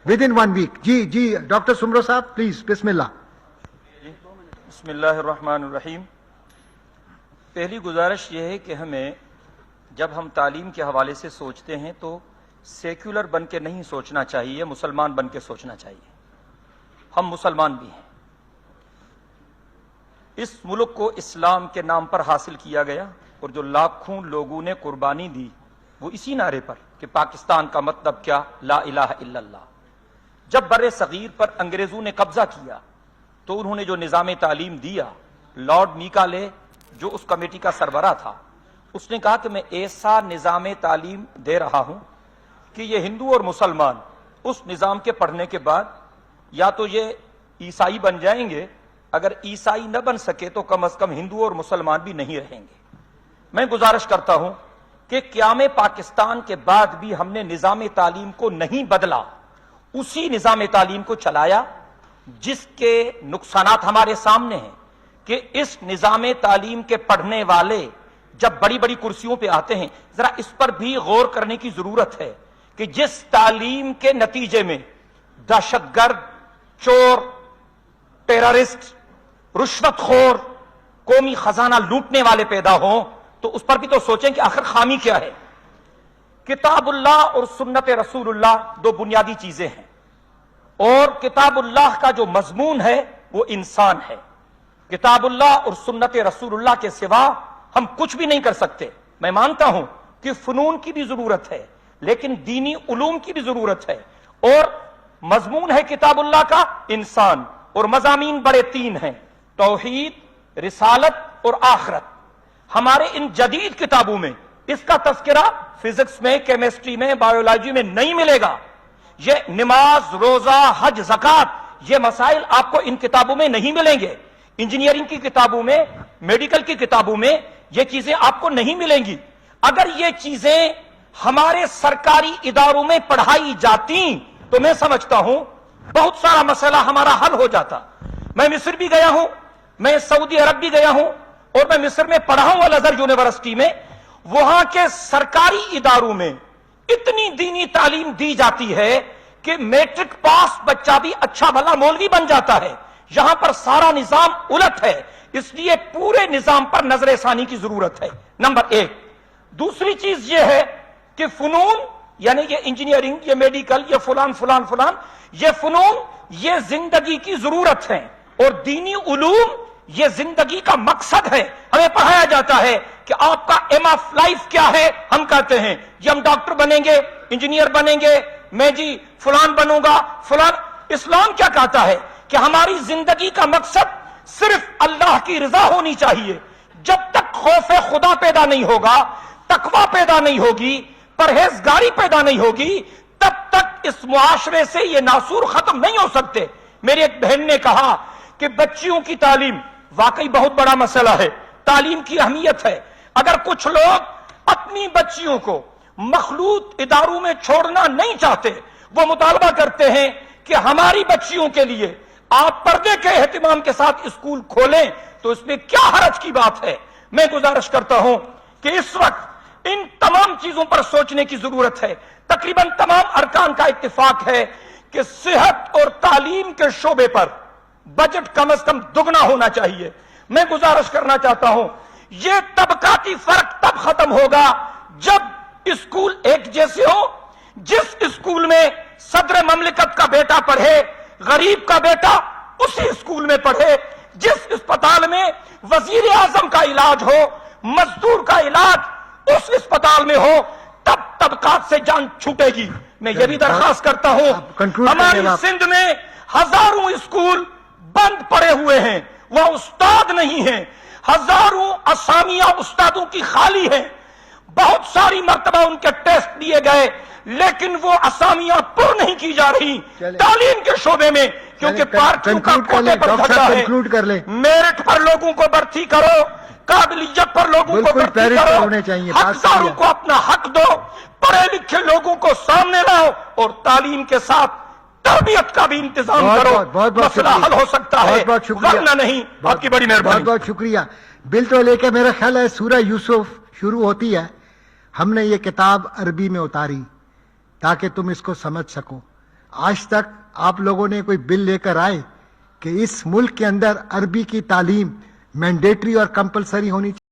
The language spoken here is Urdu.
within 1 week. جی ڈاکٹر سمرو صاحب پلیز. بسم اللہ. بسم اللہ الرحمن الرحیم. پہلی گزارش یہ ہے کہ ہمیں جب ہم تعلیم کے حوالے سے سوچتے ہیں تو سیکولر بن کے نہیں سوچنا چاہیے، مسلمان بن کے سوچنا چاہیے. ہم مسلمان بھی ہیں. اس ملک کو اسلام کے نام پر حاصل کیا گیا اور جو لاکھوں لوگوں نے قربانی دی وہ اسی نعرے پر کہ پاکستان کا مطلب کیا، لا الہ الا اللہ. جب بر صغیر پر انگریزوں نے قبضہ کیا تو انہوں نے جو نظام تعلیم دیا، لارڈ میکالے جو اس کمیٹی کا سربراہ تھا، اس نے کہا کہ میں ایسا نظام تعلیم دے رہا ہوں کہ یہ ہندو اور مسلمان اس نظام کے پڑھنے کے بعد یا تو یہ عیسائی بن جائیں گے، اگر عیسائی نہ بن سکے تو کم از کم ہندو اور مسلمان بھی نہیں رہیں گے. میں گزارش کرتا ہوں کہ قیام پاکستان کے بعد بھی ہم نے نظام تعلیم کو نہیں بدلا، اسی نظام تعلیم کو چلایا جس کے نقصانات ہمارے سامنے ہیں کہ اس نظام تعلیم کے پڑھنے والے جب بڑی بڑی کرسیوں پہ آتے ہیں، ذرا اس پر بھی غور کرنے کی ضرورت ہے کہ جس تعلیم کے نتیجے میں دہشت گرد، چور، ٹیررسٹ، رشوت خور، قومی خزانہ لوٹنے والے پیدا ہوں تو اس پر بھی تو سوچیں کہ آخر خامی کیا ہے. کتاب اللہ اور سنت رسول اللہ دو بنیادی چیزیں ہیں، اور کتاب اللہ کا جو مضمون ہے وہ انسان ہے. کتاب اللہ اور سنت رسول اللہ کے سوا ہم کچھ بھی نہیں کر سکتے. میں مانتا ہوں کہ فنون کی بھی ضرورت ہے لیکن دینی علوم کی بھی ضرورت ہے، اور مضمون ہے کتاب اللہ کا انسان، اور مضامین بڑے 3 ہیں: توحید، رسالت اور آخرت. ہمارے ان جدید کتابوں میں اس کا تذکرہ فزکس میں، کیمسٹری میں، بایولوجی میں نہیں ملے گا. یہ نماز، روزہ، حج، زکوٰۃ، یہ مسائل آپ کو ان کتابوں میں نہیں ملیں گے. انجینئرنگ کی کتابوں میں، میڈیکل کی کتابوں میں یہ چیزیں آپ کو نہیں ملیں گی. اگر یہ چیزیں ہمارے سرکاری اداروں میں پڑھائی جاتی تو میں سمجھتا ہوں بہت سارا مسئلہ ہمارا حل ہو جاتا. میں مصر بھی گیا ہوں، میں سعودی عرب بھی گیا ہوں، اور میں مصر میں پڑھا ہوں الازہر یونیورسٹی میں. وہاں کے سرکاری اداروں میں اتنی دینی تعلیم دی جاتی ہے کہ میٹرک پاس بچہ بھی اچھا بھلا مولوی بن جاتا ہے. یہاں پر سارا نظام الٹ ہے، اس لیے پورے نظام پر نظر ثانی کی ضرورت ہے. نمبر 1. دوسری چیز یہ ہے کہ فنون، یعنی یہ انجینئرنگ، یہ میڈیکل، یہ فلان فلان فلان، یہ فنون یہ زندگی کی ضرورت ہے، اور دینی علوم یہ زندگی کا مقصد ہے. ہمیں پڑھایا جاتا ہے کہ آپ کا ایم آف لائف کیا ہے. ہم کہتے ہیں جی ہم ڈاکٹر بنیں گے، انجینئر بنیں گے، میں جی فلان بنوں گا فلان. اسلام کیا کہتا ہے کہ ہماری زندگی کا مقصد صرف اللہ کی رضا ہونی چاہیے. جب تک خوف خدا پیدا نہیں ہوگا، تقوی پیدا نہیں ہوگی، پرہیزگاری پیدا نہیں ہوگی، تب تک اس معاشرے سے یہ ناسور ختم نہیں ہو سکتے. میری ایک بہن نے کہا کہ بچیوں کی تعلیم واقعی بہت بڑا مسئلہ ہے، تعلیم کی اہمیت ہے. اگر کچھ لوگ اپنی بچیوں کو مخلوط اداروں میں چھوڑنا نہیں چاہتے، وہ مطالبہ کرتے ہیں کہ ہماری بچیوں کے لیے آپ پردے کے اہتمام کے ساتھ اسکول کھولیں، تو اس میں کیا حرج کی بات ہے. میں گزارش کرتا ہوں کہ اس وقت ان تمام چیزوں پر سوچنے کی ضرورت ہے. تقریباً تمام ارکان کا اتفاق ہے کہ صحت اور تعلیم کے شعبے پر بجٹ کم از کم دگنا ہونا چاہیے. میں گزارش کرنا چاہتا ہوں یہ طبقاتی فرق تب ختم ہوگا جب اسکول ایک جیسے ہو. جس اسکول میں صدر مملکت کا بیٹا پڑھے، غریب کا بیٹا اسی اسکول میں پڑھے. جس اسپتال میں وزیر اعظم کا علاج ہو، مزدور کا علاج اس اسپتال میں ہو، تب طبقات سے جان چھوٹے گی. میں یہ بھی درخواست کرتا ہوں، ہماری سندھ میں ہزاروں اسکول بند پڑے ہوئے ہیں، وہ استاد نہیں ہیں. ہزاروں اسامیاں استادوں کی خالی ہیں. بہت ساری مرتبہ ان کے ٹیسٹ دیے گئے لیکن وہ اسامیاں پر نہیں کی جا رہی تعلیم کے شعبے میں، کیونکہ پارٹیوں کا کوٹے پر دھکا ہے. میرٹ پر لوگوں کو بھرتی کرو، قابلیت پر لوگوں کو بھرتی کرو، حقداروں کو اپنا حق دو، پڑھے لکھے لوگوں کو سامنے لاؤ، اور تعلیم کے ساتھ تربیت کا بھی انتظام کرو. مسئلہ حل ہو سکتا ہے، ورنہ نہیں. آپ کی بڑی مہربانی. بہت شکریہ. بل تو لے کے میرا خیال ہے سورہ یوسف شروع ہوتی ہے. ہم نے یہ کتاب عربی میں اتاری تاکہ تم اس کو سمجھ سکو. آج تک آپ لوگوں نے کوئی بل لے کر آئے کہ اس ملک کے اندر عربی کی تعلیم مینڈیٹری اور کمپلسری ہونی چاہیے؟